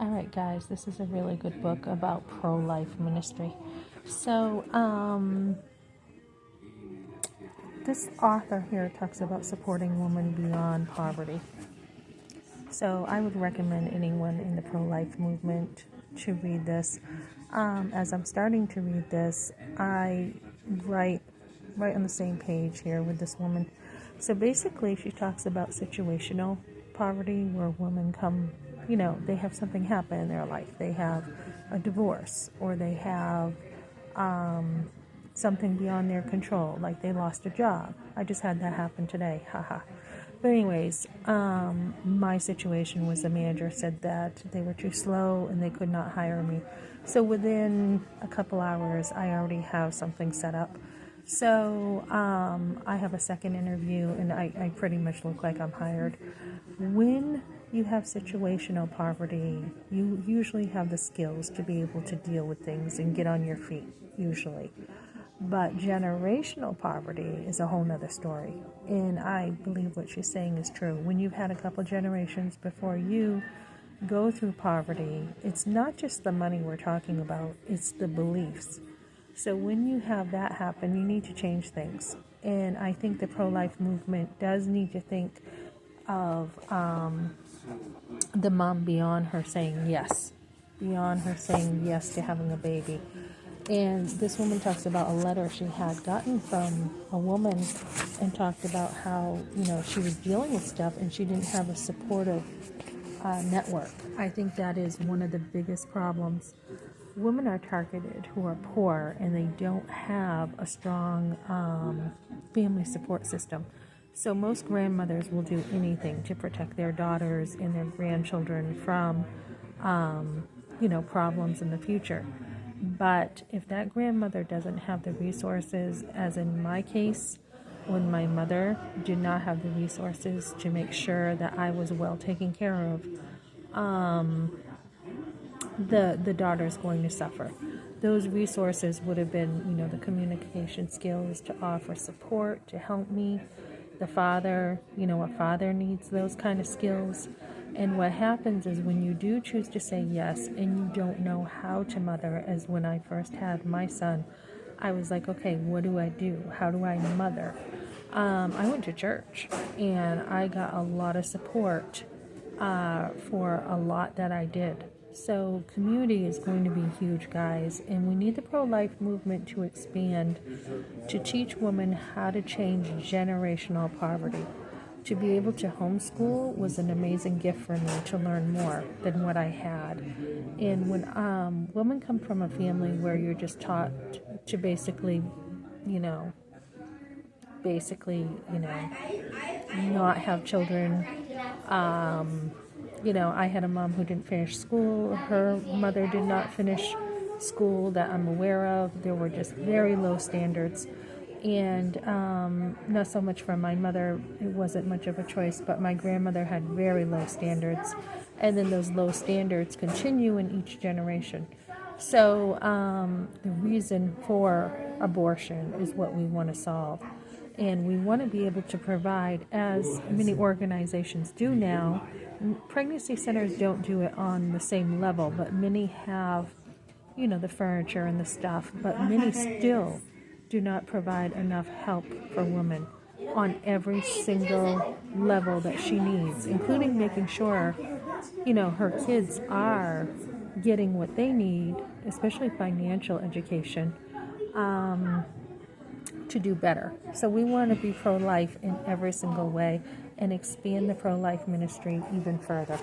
All right, guys, this is a really good book about pro-life ministry. So, this author here talks about supporting women beyond poverty. So, I would recommend anyone in the pro-life movement to read this. As I'm starting to read this, I write right on the same page here with this woman. So basically, she talks about situational poverty, where women come, they have something happen in their life. They have a divorce, or they have something beyond their control, like they lost a job. I just had that happen today, haha. But anyways, my situation was the manager said that they were too slow and they could not hire me. So within a couple hours, I already have something set up. So I have a second interview, and I pretty much look like I'm hired. When you have situational poverty, you usually have the skills to be able to deal with things and get on your feet, usually. But generational poverty is a whole nother story. And I believe what she's saying is true. When you've had a couple generations before you go through poverty, it's not just the money we're talking about, it's the beliefs. So when you have that happen, you need to change things. And I think the pro-life movement does need to think of the mom beyond her saying yes to having a baby. And this woman talks about a letter she had gotten from a woman and talked about how, she was dealing with stuff and she didn't have a supportive network. I think that is one of the biggest problems. Women are targeted who are poor and they don't have a strong family support system. So most grandmothers will do anything to protect their daughters and their grandchildren from, problems in the future. But if that grandmother doesn't have the resources, as in my case, when my mother did not have the resources to make sure that I was well taken care of, the daughter's going to suffer. Those resources would have been, the communication skills to offer support, to help me. The father, a father needs those kind of skills. And what happens is when you do choose to say yes and you don't know how to mother, as when I first had my son, I was like, okay, what do I do? How do I mother? I went to church and I got a lot of support for a lot that I did. So community is going to be huge, guys, and we need the pro-life movement to expand, to teach women how to change generational poverty. To be able to homeschool was an amazing gift for me to learn more than what I had. And when women come from a family where you're just taught to basically, not have children. I had a mom who didn't finish school. Her mother did not finish school that I'm aware of. There were just very low standards. And not so much for my mother, it wasn't much of a choice, but my grandmother had very low standards. And then those low standards continue in each generation. So the reason for abortion is what we want to solve. And we want to be able to provide, as many organizations do now. Pregnancy centers don't do it on the same level, but many have, the furniture and the stuff, but many still do not provide enough help for women on every single level that she needs, including making sure, her kids are getting what they need, especially financial education, to do better. So we want to be pro-life in every single way and expand the pro-life ministry even further.